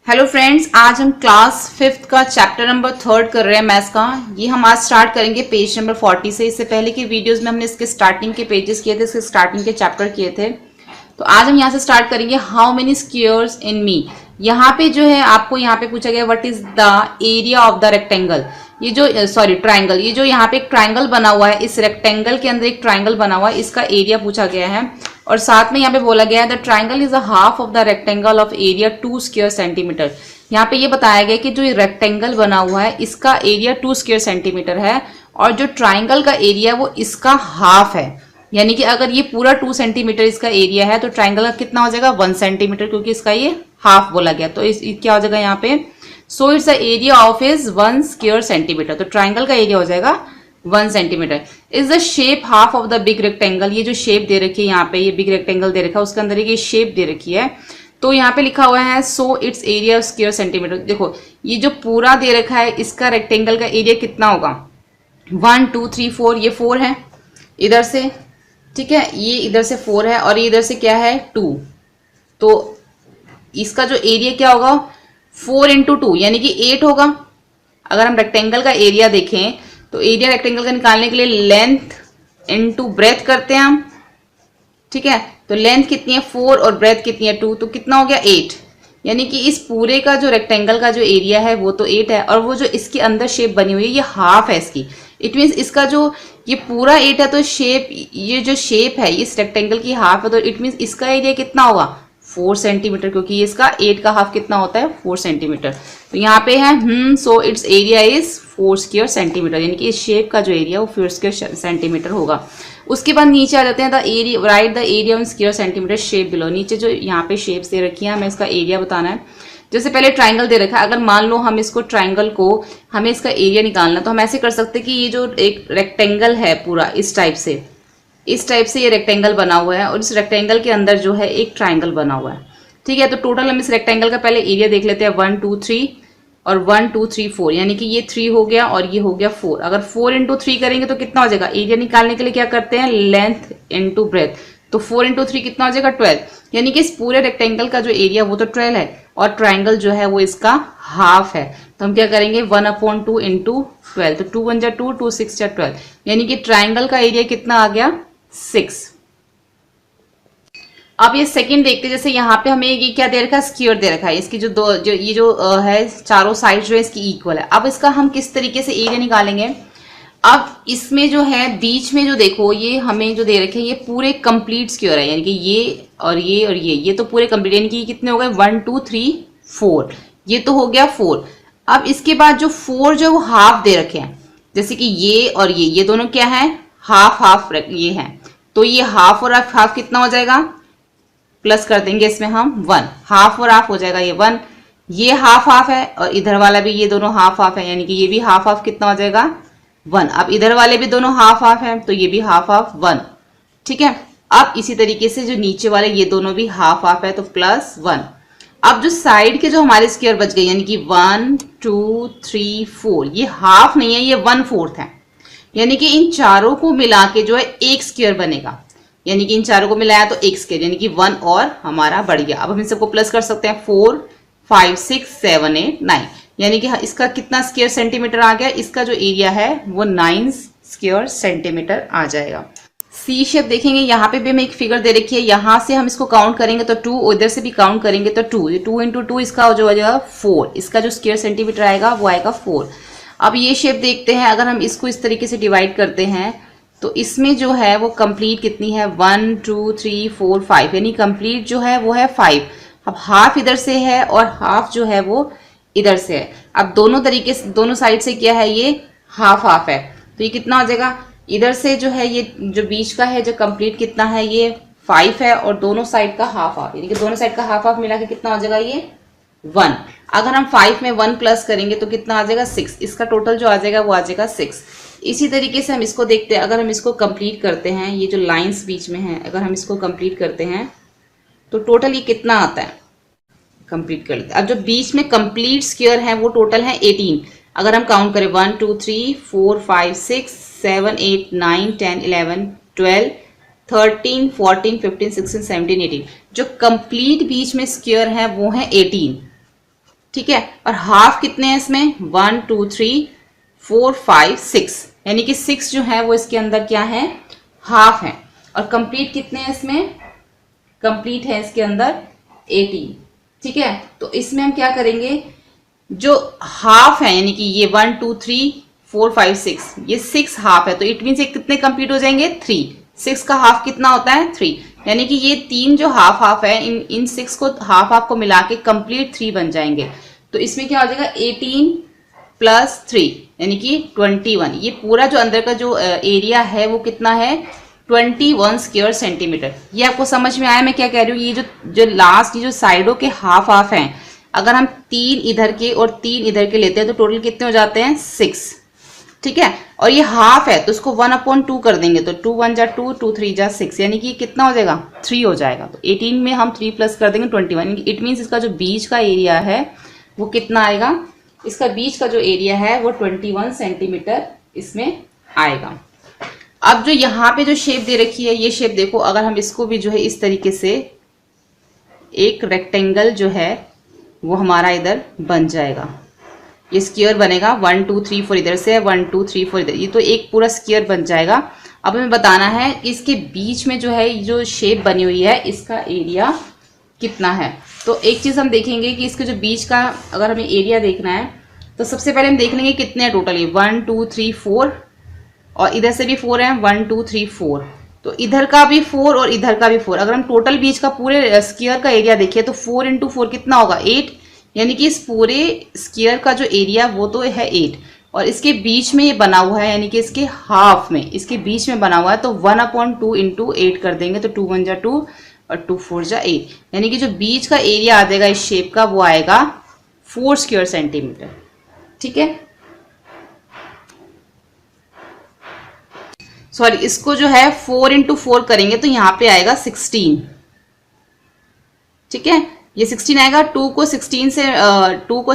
Hello friends, आज हम class 5th का चैप्टर नंबर 3 कर रहे हैं मैथ्स का। ये हम आज स्टार्ट करेंगे पेज नंबर 40 से। इससे पहले की वीडियोस में हमने इसके स्टार्टिंग के पेजेस किए थे, इसके स्टार्टिंग के चैप्टर किए थे। तो आज हम यहाँ से स्टार्ट करेंगे। हाउ मेनी स्क्वायर्स इन मी। यहाँ पे जो है आपको यहाँ पे पूछा गया what is the area of the rectangle. ये जो ट्राइंगल, ये जो यहाँ पे एक ट्राइंगल बना हुआ है, इस रेक्टेंगल के अंदर एक ट्राइंगल बना हुआ है, इसका एरिया पूछा गया है। और साथ में यहाँ पे बोला गया है the triangle is a half of the rectangle of area 2 square centimetre. यहाँ पे ये बताया गया कि जो ये रेक्टेंगल बना हुआ है इसका एरिया 2 स्क्वायर सेंटीमीटर है और जो ट्राइंगल का एरिया वो इसका हाफ है। यानी कि अगर ये पूरा 2 सेंटीमीटर इसका एरिया है तो ट्राइंगल का कितना हो जाएगा 1 सेंटीमीटर, क्योंकि इसका ये हाफ बोला गया। तो इस क्या हो जाएगा यहाँ पे, so it's the area of is 1 square centimetre. तो ट्राइंगल का एरिया हो जाएगा 1 centimetre. Is the shape half of the big rectangle. ये जो शेप दे रखी है यहाँ पे, ये बिग रेक्टेंगल दे रखा है, उसके अंदर ये शेप दे रखी है। तो यहाँ पे लिखा हुआ है so it's area square centimetre. देखो ये जो पूरा दे रखा है इसका रेक्टेंगल का एरिया कितना होगा, 1 2 3 4, ये 4 है इधर से, ठीक है, ये इधर से 4 है और ये इधर से क्या है 2। तो इसका जो एरिया क्या होगा 4 इंटू 2 यानी कि 8 होगा। अगर हम रेक्टेंगल का एरिया देखें तो एरिया रेक्टेंगल का निकालने के लिए लेंथ इंटू ब्रेथ करते हैं हम, ठीक है। तो लेंथ कितनी है 4 और ब्रेथ कितनी है 2, तो कितना हो गया 8। यानी कि इस पूरे का जो रेक्टेंगल का जो एरिया है वो तो 8 है और वो जो इसके अंदर शेप बनी हुई है ये हाफ है इसकी। इट मीन्स इसका जो ये पूरा 8 है तो शेप, ये जो शेप है इस रेक्टेंगल की हाफ है, तो इट मीन्स इसका एरिया कितना होगा 4 सेंटीमीटर, क्योंकि इसका 8 का हाफ कितना होता है 4 सेंटीमीटर। तो यहाँ पे है so it's area is 4 square centimetre, यानी कि इस शेप का जो एरिया वो 4 स्क्वायर सेंटीमीटर होगा। उसके बाद नीचे आ जाते हैं the area, right the area on square centimetre shape below. नीचे जो यहाँ पे शेप्स दे रखी है हमें इसका एरिया बताना है। जैसे पहले ट्राइंगल दे रखा है, अगर मान लो हम इसको ट्राइंगल को हमें इसका एरिया निकालना, तो हम ऐसे कर सकते हैं कि ये जो एक रेक्टेंगल है पूरा इस टाइप से ये रेक्टेंगल बना हुआ है और इस रेक्टेंगल के अंदर जो है एक ट्राइंगल बना हुआ है, ठीक है। तो टोटल हम इस रेक्टेंगल का पहले एरिया देख लेते हैं, 1 2 3 और 1 2 3 4, यानी कि ये 3 हो गया और ये हो गया 4। अगर 4 इंटू 3 करेंगे तो कितना हो जाएगा, एरिया निकालने के लिए क्या करते हैं लेंथ इंटू ब्रेथ। तो 4 इंटू 3 कितना हो जाएगा 12, यानी कि इस पूरे रेक्टेंगल का जो एरिया वो तो 12 है और ट्राइंगल जो है वो इसका हाफ है। तो हम क्या करेंगे 1/2 इंटू 12, तो 2 1 जा 2 2 6 जा 12, यानी कि ट्राइंगल का एरिया कितना आ गया 6। अब ये सेकंड देखते हैं। जैसे यहाँ पे हमें ये क्या दे रखा है स्क्वायर दे रखा है, इसकी जो है चारों साइड जो है इसकी इक्वल है। अब इसका हम किस तरीके से एरिया निकालेंगे। अब इसमें जो है बीच में जो देखो ये हमें जो दे रखे हैं ये पूरे कंप्लीट स्क्वायर है, यानी कि ये और ये और ये तो पूरे कंप्लीट, यानी कि कितने हो गए 1 2 3 4, ये तो हो गया 4। अब इसके बाद जो 4 जो वो हाफ दे रखे हैं, जैसे कि ये और ये दोनों क्या है हाफ हाफ ये है, तो ये हाफ और हाफ कितना हो जाएगा, प्लस कर देंगे इसमें हम 1, हाफ और हाफ हो जाएगा ये 1। ये हाफ हाफ है और इधर वाला भी ये दोनों हाफ हाफ है, यानी कि ये भी हाफ हाफ कितना हो जाएगा 1। अब इधर वाले भी दोनों हाफ हाफ है तो ये भी हाफ हाफ 1, ठीक है। अब इसी तरीके से जो नीचे वाले ये दोनों भी हाफ हाफ है तो प्लस 1। अब जो साइड के जो हमारे स्क्वायर बच गए, यानी कि 1 2 3 4, ये हाफ नहीं है ये 1/4 है, यानी कि इन चारों को मिला के जो है एक स्क्वायर बनेगा, यानी कि इन चारों को मिलाया तो एक स्क्वायर, यानी कि 1 और हमारा बढ़ गया। अब हम इन सबको प्लस कर सकते हैं 4 5 6 7 8 9, यानी कि इसका कितना स्क्वायर सेंटीमीटर आ गया, इसका जो एरिया है वो 9 स्क्वायर सेंटीमीटर आ जाएगा। सी शेप देखेंगे, यहाँ पे भी हमें एक फिगर दे रखी है, यहाँ से हम इसको काउंट करेंगे तो 2, उधर से भी काउंट करेंगे तो 2 इंटू 2 इसका जो हो जाएगा 4, इसका जो स्क्वायर सेंटीमीटर आएगा वो आएगा 4। अब ये शेप देखते हैं, अगर हम इसको इस तरीके से डिवाइड करते हैं तो इसमें जो है वो कंप्लीट कितनी है 1 2 3 4 5, यानी कंप्लीट जो है वो है 5। अब हाफ इधर से है और हाफ जो है वो इधर से है। अब दोनों तरीके से दोनों साइड से क्या है ये हाफ हाफ है, तो ये कितना हो जाएगा, इधर से जो है ये जो बीच का है जो कंप्लीट कितना है ये 5 है और दोनों साइड का हाफ हाफ, यानी कि दोनों साइड का हाफ हाफ मिला के कितना हो जाएगा ये 1। अगर हम 5 में 1 प्लस करेंगे तो कितना आ जाएगा 6, इसका टोटल जो आ जाएगा वो आ जाएगा 6। इसी तरीके से हम इसको देखते हैं, अगर हम इसको कंप्लीट करते हैं, ये जो लाइंस बीच में है अगर हम इसको कंप्लीट करते हैं तो टोटल ये कितना आता है, कंप्लीट कर लेते हैं। अब जो बीच में कंप्लीट स्क्वायर है वो टोटल है 18। अगर हम काउंट करें 1 2 3 4 5 6 7 8 9 10 11 12 13 14 15 16 17 18, जो कंप्लीट बीच में स्क्वायर है वो है 18। ठीक है। और हाफ कितने हैं इसमें, 1 2 3 4 5 6, यानी कि 6 जो है वो इसके अंदर क्या है, हाफ है। और कंप्लीट कितने हैं इसमें, कंप्लीट है इसके अंदर 18, ठीक है। तो इसमें हम क्या करेंगे, जो हाफ है यानी कि ये 1 2 3 4 5 6, ये 6 हाफ है, तो इट मीन ये कितने कंप्लीट हो जाएंगे, 3। 6 का हाफ कितना होता है, 3, यानी कि ये 3 जो हाफ हाफ है, इन 6 को हाफ हाफ को मिला के कंप्लीट 3 बन जाएंगे। तो इसमें क्या हो जाएगा, 18 प्लस 3 यानी कि 21। ये पूरा जो अंदर का जो एरिया है वो कितना है, 21 स्क्वायर सेंटीमीटर। ये आपको समझ में आया मैं क्या कह रही हूँ। ये जो लास्ट की जो साइडों के हाफ हाफ हैं, अगर हम 3 इधर के और 3 इधर के लेते हैं तो टोटल कितने हो जाते हैं, 6, ठीक है। और ये हाफ है तो इसको 1/2 कर देंगे, तो 2 1 जा 2 2 3 जा 6, यानी कि कितना हो जाएगा, 3 हो जाएगा। तो 18 में हम 3 प्लस कर देंगे 21। इट मीन्स इसका जो बीच का एरिया है वो कितना आएगा, इसका बीच का जो एरिया है वो 21 सेंटीमीटर इसमें आएगा। अब जो यहाँ पे जो शेप दे रखी है, ये शेप देखो, अगर हम इसको भी जो है इस तरीके से एक रेक्टेंगल जो है वो हमारा इधर बन जाएगा, ये स्क्वायर बनेगा। 1 2 3 4 इधर से है, 1 2 3 4 इधर, ये तो एक पूरा स्क्वायर बन जाएगा। अब हमें बताना है कि इसके बीच में जो है जो शेप बनी हुई है इसका एरिया कितना है। तो एक चीज हम देखेंगे कि इसके जो बीच का अगर हमें एरिया देखना है तो सबसे पहले हम देख लेंगे कितने हैं टोटल, 1 2 3 4 और इधर से भी 4 है, 1 2 3 4, तो इधर का भी 4 और इधर का भी 4। अगर हम टोटल बीच का पूरे स्क्वायर का एरिया देखिए तो 4 × 4 कितना होगा, 8, यानी कि इस पूरे स्क्वायर का जो एरिया वो तो है 8, और इसके बीच में ये बना हुआ है यानी कि इसके हाफ में, इसके बीच में बना हुआ है, तो 1/2 × 8 कर देंगे, तो 2 1 जा 2 और 2 4 जा 8, यानी कि जो बीच का एरिया आ जाएगा इस शेप का वो आएगा 4 स्क्वायर सेंटीमीटर, ठीक है। सॉरी, इसको जो है 4 × 4 करेंगे तो यहाँ पे आएगा 16, ठीक है। ये 16 आएगा, 2 को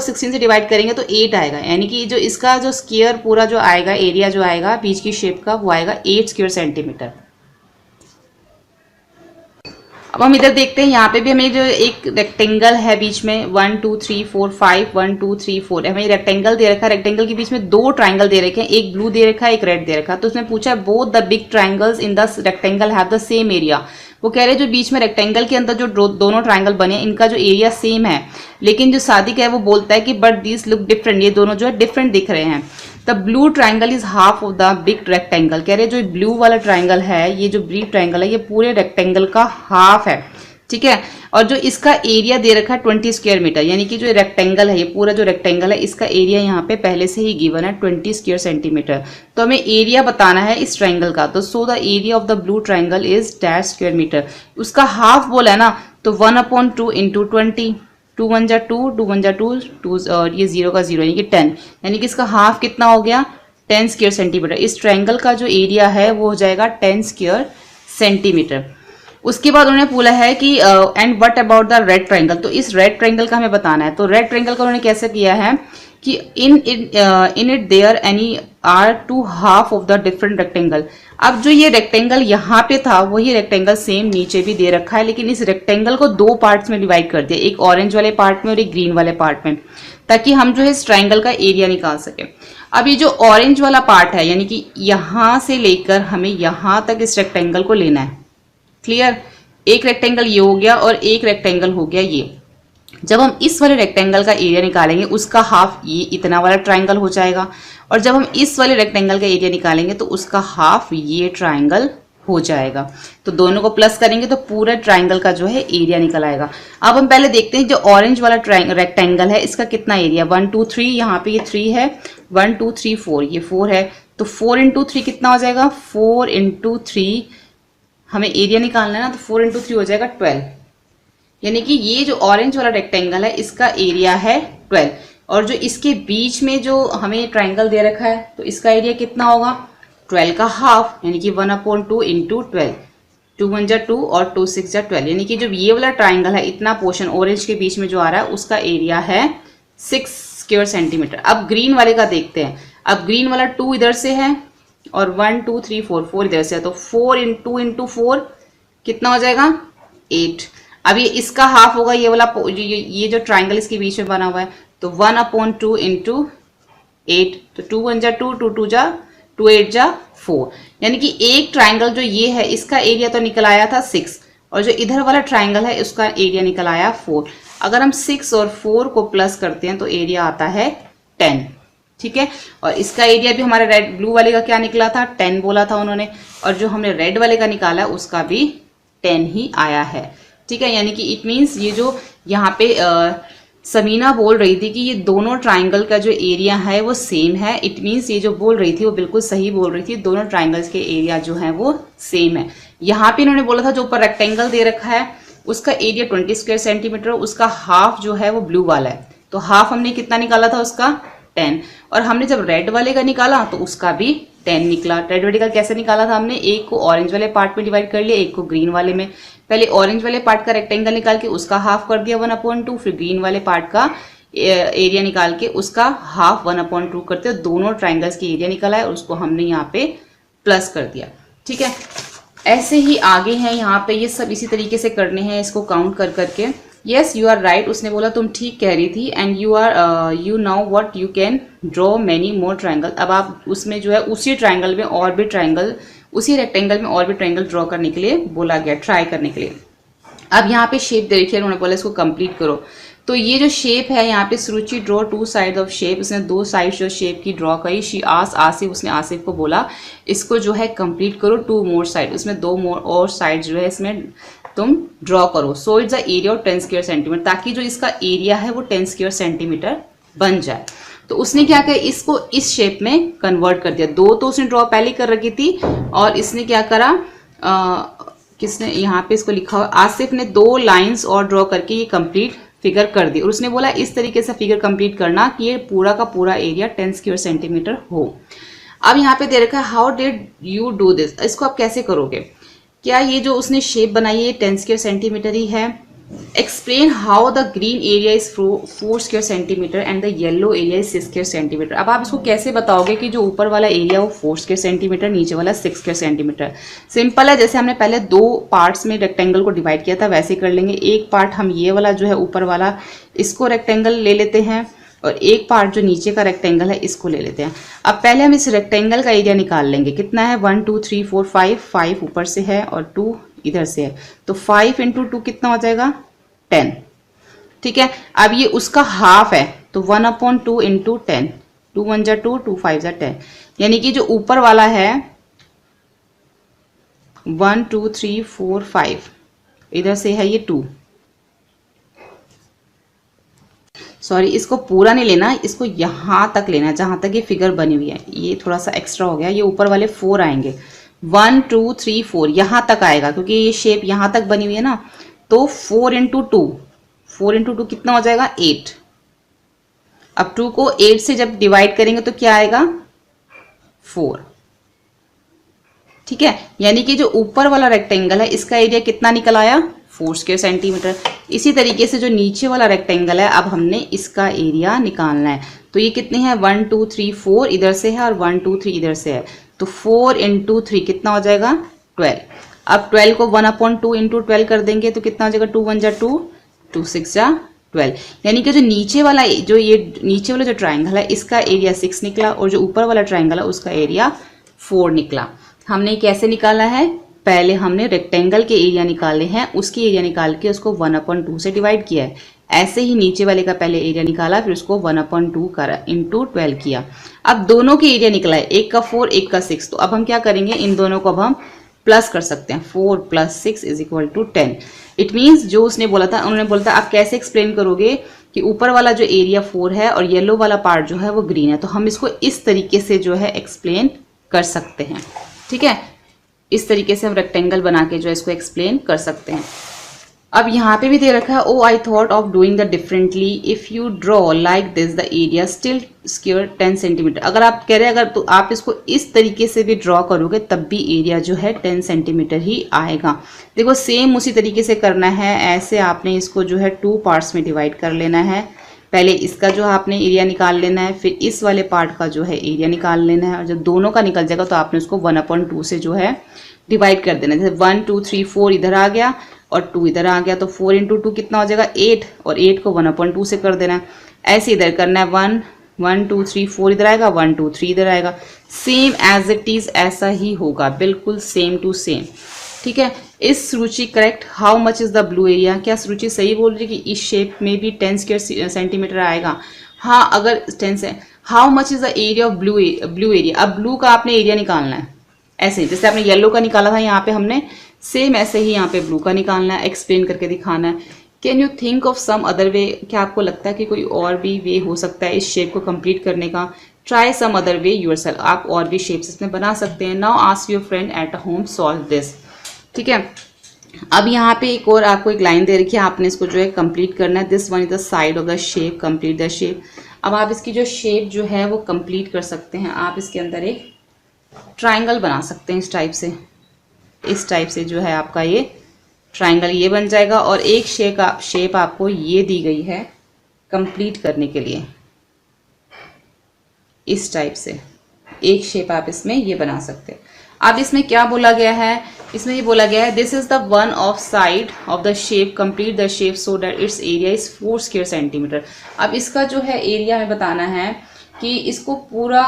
16 से डिवाइड करेंगे तो 8 आएगा, यानी कि जो इसका जो स्क्वायर पूरा जो आएगा एरिया जो आएगा बीच की शेप का वो आएगा 8 स्क्वायर सेंटीमीटर। अब हम इधर देखते हैं, यहाँ पे भी हमें जो एक रेक्टेंगल है बीच में 1 2 3 4 5 1 2 3 4, हमें रेक्टेंगल दे रखा है, रेक्टेंगल के बीच में 2 ट्राइंगल दे रखे हैं, एक ब्लू दे रखा है एक रेड दे रखा है। तो उसने पूछा both the big triangles in the rectangle have the same area. वो कह रहे हैं जो बीच में रेक्टेंगल के अंदर जो दोनों ट्राइंगल बने हैं इनका जो एरिया सेम है, लेकिन जो सादिक है वो बोलता है कि बट दिस लुक डिफरेंट, ये दोनों जो है डिफरेंट दिख रहे हैं। The blue triangle is half of the big rectangle. कह रहे हैं जो ब्लू वाला ट्राइंगल है, ये जो बिग ट्राइंगल है ये पूरे रेक्टेंगल का हाफ है, ठीक है। और जो इसका एरिया दे रखा है 20 स्क्वायर मीटर, यानी कि जो रेक्टेंगल है ये पूरा जो रेक्टेंगल है इसका एरिया यहाँ पे पहले से ही गिवन है 20 स्क्वायर सेंटीमीटर। तो हमें एरिया बताना है इस ट्राइंगल का, तो so the area of the blue triangle is dash square metre. उसका हाफ बोला है ना, तो 1/2 × 20, 2 1 जा 2 2 1 जा 2 2 और ये 0 का 0 यानी कि 10, यानी कि इसका हाफ कितना हो गया, 10 स्क्वायर सेंटीमीटर। इस ट्राइंगल का जो एरिया है वो हो जाएगा 10 स्क्वायर सेंटीमीटर। उसके बाद उन्होंने बोला है कि and what about the red triangle, तो इस रेड ट्राइंगल का हमें बताना है। तो रेड ट्राइंगल का उन्होंने कैसे किया है कि in it there any R 2 half of the different rectangle. अब जो ये रेक्टेंगल यहाँ पे था वही रेक्टेंगल सेम नीचे भी दे रखा है, लेकिन इस रेक्टेंगल को 2 पार्ट्स में डिवाइड कर दिया, एक ऑरेंज वाले पार्ट में और एक ग्रीन वाले पार्ट में, ताकि हम जो है इस ट्राइंगल का एरिया निकाल सके। अब ये जो ऑरेंज वाला पार्ट है यानी कि यहाँ से लेकर हमें यहाँ तक इस रेक्टेंगल को लेना है, क्लियर। एक रेक्टेंगल ये हो गया और एक रेक्टेंगल हो गया ये। जब हम इस वाले रेक्टेंगल का एरिया निकालेंगे उसका हाफ ये इतना वाला ट्राइंगल हो जाएगा, और जब हम इस वाले रेक्टेंगल का एरिया निकालेंगे तो उसका हाफ ये ट्राइंगल हो जाएगा। तो दोनों को प्लस करेंगे तो पूरा ट्राइंगल का जो है एरिया निकल आएगा। अब हम पहले देखते हैं जो ऑरेंज वाला रेक्टेंगल है इसका कितना एरिया, 1 2 3, यहाँ पे ये 3 है, 1 2 3 4, ये 4 है, तो 4 × 3 कितना हो जाएगा, 4 × 3 हमें एरिया निकालना है ना, तो 4 × 3 हो जाएगा 12, यानी कि ये जो ऑरेंज वाला रेक्टेंगल है इसका एरिया है 12, और जो इसके बीच में जो हमें ट्राइंगल दे रखा है तो इसका एरिया कितना होगा, 12 का हाफ, यानी कि 1/2 × 12, 2 1 जा 2 और 2 6 जा 12, यानी कि जो ये वाला ट्राइंगल है इतना पोर्शन ऑरेंज के बीच में जो आ रहा है उसका एरिया है 6 स्क्वायर सेंटीमीटर। अब ग्रीन वाले का देखते हैं। अब ग्रीन वाला 2 इधर से है और 1 2 3 4 4 इधर से है, तो 4 × 2 × 4 कितना हो जाएगा, 8। अब ये इसका हाफ होगा, ये वाला ये जो ट्राइंगल इसके बीच में बना हुआ है, तो 1/2 इंटू 8, तो 2 1 जा 2, 2 2 जा 2 8 जा 4, यानी कि एक ट्राइंगल जो ये है इसका एरिया तो निकल आया था 6, और जो इधर वाला ट्राइंगल है उसका एरिया निकल आया 4। अगर हम 6 और 4 को प्लस करते हैं तो एरिया आता है 10, ठीक है। और इसका एरिया भी हमारे रेड ब्लू वाले का क्या निकला था, 10 बोला था उन्होंने, और जो हमने रेड वाले का निकाला उसका भी 10 ही आया है, ठीक है। यानी कि इट मीन्स ये जो यहाँ पे समीना बोल रही थी कि ये दोनों ट्राइंगल का जो एरिया है वो सेम है, इट मीन्स ये जो बोल रही थी वो बिल्कुल सही बोल रही थी, दोनों ट्राइंगल्स के एरिया जो है वो सेम है। यहाँ पे इन्होंने बोला था जो ऊपर रेक्टेंगल दे रखा है उसका एरिया 20 स्क्वायर सेंटीमीटर, उसका हाफ जो है वो ब्लू वाला है, तो हाफ हमने कितना निकाला था उसका 10, और हमने जब रेड वाले का निकाला तो उसका भी 10 निकला। रेड वाले का कैसे निकाला था हमने, एक को ऑरेंज वाले पार्ट में डिवाइड कर लिया, एक को ग्रीन वाले में। पहले ऑरेंज वाले पार्ट का रेक्टेंगल निकाल के उसका हाफ कर दिया 1/2, फिर ग्रीन वाले पार्ट का एरिया निकाल के उसका हाफ 1/2 करते, दोनों ट्राइंगल्स की एरिया निकाला है और उसको हमने यहाँ पे प्लस कर दिया, ठीक है। ऐसे ही आगे हैं यहाँ पे, ये सब इसी तरीके से करने हैं इसको काउंट कर करके। यस यू आर राइट, उसने बोला तुम ठीक कह रही थी, and you now what you can draw many more triangle. अब आप उसमें जो है उसी ट्राइंगल में और भी ट्राइंगल, उसी रेक्टेंगल में और भी ट्राइंगल ड्रॉ करने के लिए बोला गया, ट्राई करने के लिए। अब यहाँ पे शेप दे रखी है, उन्होंने बोला इसको कंप्लीट करो। तो ये जो शेप है यहाँ पे सुरुचि ड्रॉ 2 साइड ऑफ शेप, उसने 2 साइड जो शेप की ड्रॉ करी। शी आस्क्ड आसिफ, उसने आसिफ को बोला इसको जो है कंप्लीट करो 2 मोर साइड, उसमें 2 मोर और साइड जो है इसमें तुम ड्रॉ करो। So it's the area of 10 square centimetre, ताकि जो इसका एरिया है वो 10 स्क्वायर सेंटीमीटर बन जाए। तो उसने क्या किया, इसको इस शेप में कन्वर्ट कर दिया। 2 तो उसने ड्रॉ पहले कर रखी थी, और इसने क्या करा, किसने यहाँ पे इसको लिखा हुआ, आसिफ ने 2 लाइंस और ड्रॉ करके ये कंप्लीट फिगर कर दी। और उसने बोला इस तरीके से फिगर कंप्लीट करना कि ये पूरा का पूरा एरिया 10 स्क्वायर सेंटीमीटर हो। अब यहाँ पे दे रखा है how did you do this, इसको आप कैसे करोगे। क्या ये जो उसने शेप बनाई है 10 स्क्वायर सेंटीमीटर ही है। Explain how the green area is 4 square centimetre and the yellow area is 6 square centimetre. अब आप इसको कैसे बताओगे कि जो ऊपर वाला एरिया वो 4 स्क्वायर सेंटीमीटर, नीचे वाला 6 स्क्वायर सेंटीमीटर। सिंपल है, जैसे हमने पहले 2 पार्ट्स में रेक्टेंगल को डिवाइड किया था वैसे कर लेंगे। एक पार्ट हम ये वाला जो है ऊपर वाला इसको रेक्टेंगल ले लेते हैं, और एक पार्ट जो नीचे का रेक्टेंगल है इसको ले लेते हैं। अब पहले हम इस रेक्टेंगल का एरिया निकाल लेंगे, कितना है 1 2 3 4 5 ऊपर से है और 2 इधर से है, तो 5 × 2 कितना हो जाएगा 10, ठीक है। अब ये उसका हाफ है, तो 1/2 × 10, 2 1 जा 2, 2 5 जा 10, यानी कि जो ऊपर वाला है 1 2 3 4 5, इधर से है ये 2, सॉरी इसको पूरा नहीं लेना, इसको यहां तक लेना है जहां तक ये फिगर बनी हुई है। ये थोड़ा सा एक्स्ट्रा हो गया, ये ऊपर वाले 4 आएंगे, 1 2 3 4 यहां तक आएगा, क्योंकि ये शेप यहां तक बनी हुई है ना। तो 4 × 2 कितना हो जाएगा 8। अब 2 को 8 से जब डिवाइड करेंगे तो क्या आएगा 4, ठीक है। यानी कि जो ऊपर वाला रेक्टेंगल है इसका एरिया कितना निकल आया 4 स्क्वायर सेंटीमीटर। इसी तरीके से जो नीचे वाला रेक्टेंगल है अब हमने इसका एरिया निकालना है। तो ये कितने हैं 1 2 3 4 इधर से है और 1 2 3 इधर से है, तो 4 × 3 कितना हो जाएगा 12। अब 12 को 1/2 × 12 कर देंगे तो कितना हो जाएगा 2 1 जा 2, 2 6 जा 12। यानी कि जो नीचे वाला जो ट्राइंगल है इसका एरिया 6 निकला, और जो ऊपर वाला ट्राइंगल है उसका एरिया 4 निकला। हमने कैसे निकाला है, पहले हमने रेक्टेंगल के एरिया निकाले हैं, उसके एरिया निकाल के उसको 1/2 से डिवाइड किया है। ऐसे ही नीचे वाले का पहले एरिया निकाला, फिर उसको 1/2 करा × 12 किया। अब दोनों के एरिया निकला है, एक का 4 एक का 6, तो अब हम क्या करेंगे, इन दोनों को अब हम प्लस कर सकते हैं। 4 + 6 = 10। इट मीन्स जो उसने बोला था, उन्होंने बोला था आप कैसे एक्सप्लेन करोगे कि ऊपर वाला जो एरिया 4 है और येलो वाला पार्ट जो है वो ग्रीन है, तो हम इसको इस तरीके से जो है एक्सप्लेन कर सकते हैं, ठीक है। इस तरीके से हम रेक्टेंगल बना के जो है इसको एक्सप्लेन कर सकते हैं। अब यहाँ पे भी दे रखा है oh I thought of doing the differently if you draw like this the area still square 10 centimetre. अगर आप कह रहे हैं अगर तो आप इसको इस तरीके से भी ड्रॉ करोगे तब भी एरिया जो है 10 सेंटीमीटर ही आएगा। देखो सेम उसी तरीके से करना है, ऐसे आपने इसको जो है 2 पार्ट्स में डिवाइड कर लेना है। पहले इसका जो आपने एरिया निकाल लेना है, फिर इस वाले पार्ट का जो है एरिया निकाल लेना है, और जब दोनों का निकल जाएगा तो आपने उसको 1/2 से जो है डिवाइड कर देना है। जैसे 1 2 3 4 इधर आ गया और 2 इधर आ गया, तो 4 इंटू 2 कितना हो जाएगा 8, और 8 को 1/2 से कर देना है। ऐसे इधर करना है 1 1 2 3 4 इधर आएगा, 1 2 3 इधर आएगा, सेम एज इट इज ऐसा ही होगा, बिल्कुल सेम टू सेम। ठीक है, इस Suruchi correct? How much is the blue area? क्या सुरुचि सही बोल रही है कि इस शेप में भी 10 स्क्वायर सेंटीमीटर आएगा? हाँ, अगर 10 से how much is the area of blue area? अब ब्लू का आपने एरिया निकालना है, ऐसे जैसे आपने येलो का निकाला था यहाँ पे, हमने सेम ऐसे ही यहाँ पे ब्लू का निकालना है, एक्सप्लेन करके दिखाना है। Can you think of some other way? क्या आपको लगता है कि कोई और भी वे हो सकता है इस शेप को कंप्लीट करने का? Try some other way yourself, आप और भी शेप्स इसमें बना सकते हैं। Now ask your friend at home solve this. ठीक है, अब यहाँ पे एक और आपको एक लाइन दे रखी है, आपने इसको जो है कंप्लीट करना है। This one is the side of the shape, complete the shape. अब आप इसकी जो शेप जो है वो कंप्लीट कर सकते हैं। आप इसके अंदर एक ट्राइंगल बना सकते हैं इस टाइप से, इस टाइप से जो है आपका ये ट्राइंगल ये बन जाएगा। और एक शेप आपको ये दी गई है कंप्लीट करने के लिए, इस टाइप से एक शेप आप इसमें ये बना सकते हैं। अब इसमें क्या बोला गया है? इसमें ये बोला गया है this is the one of side of the shape, complete the shape so that it's area is 4 square centimetre. अब इसका जो है एरिया हमें बताना है कि इसको पूरा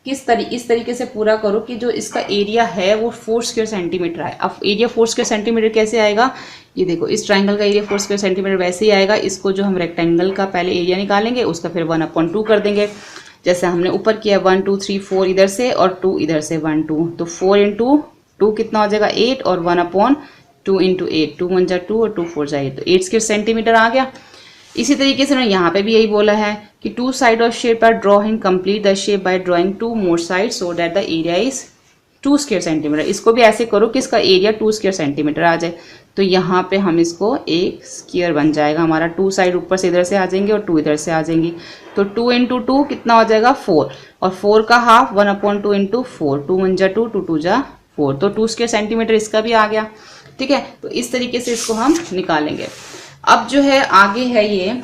इस तरीके से पूरा करो कि जो इसका एरिया है वो 4 स्क्वायर सेंटीमीटर आए। अब एरिया 4 स्क्वायर सेंटीमीटर कैसे आएगा? ये देखो, इस ट्राइंगल का एरिया 4 स्क्वायर सेंटीमीटर वैसे ही आएगा। इसको जो हम रेक्टेंगल का पहले एरिया निकालेंगे उसका फिर 1/2 कर देंगे, जैसे हमने ऊपर किया 1 2 3 4 इधर से और 2 इधर से 1 2, तो 4 इंटू 2 कितना हो जाएगा 8, और 1/2 इंटू 8, 2 1 जा 2 और 2 4 जा 8, तो 8 स्क्वायर सेंटीमीटर आ गया। इसी तरीके से उन्होंने यहाँ पे भी यही बोला है कि 2 side of shape are draw and complete the shape by drawing 2 more side so that the area is 2 square centimetre. इसको भी ऐसे करो कि इसका एरिया 2 स्क्वायर सेंटीमीटर आ जाए, तो यहाँ पे हम इसको एक स्क्वायर बन जाएगा हमारा। 2 साइड ऊपर से इधर से आ जाएंगे और 2 इधर से आ जाएंगी, तो 2 इंटू 2 कितना हो जाएगा 4, और 4 का हाफ 1/2 इंटू 4, 2 1 जा 2, 2 2 जा 4, तो 2 स्क्वायर सेंटीमीटर इसका भी आ गया। ठीक है, तो इस तरीके से इसको हम निकालेंगे। अब जो है आगे है ये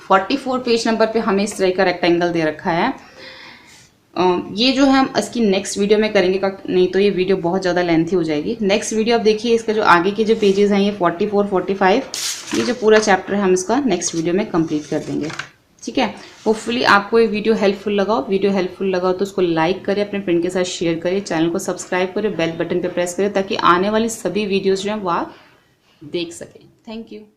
44 पेज नंबर पे हमें इस तरह का रेक्टेंगल दे रखा है। ये जो है हम इसकी नेक्स्ट वीडियो में करेंगे, नहीं तो ये वीडियो बहुत ज़्यादा लेंथी हो जाएगी। नेक्स्ट वीडियो आप देखिए, इसका जो आगे के जो पेजेस हैं ये 44 45, ये जो पूरा चैप्टर है हम इसका नेक्स्ट वीडियो में कंप्लीट कर देंगे। ठीक है, होपफुली आपको ये वीडियो हेल्पफुल लगा तो उसको लाइक करें, अपने फ्रेंड के साथ शेयर करें, चैनल को सब्सक्राइब करें, बेल बटन पर प्रेस करें ताकि आने वाली सभी वीडियोज़ जो हैं वो आप देख सकें। Thank you.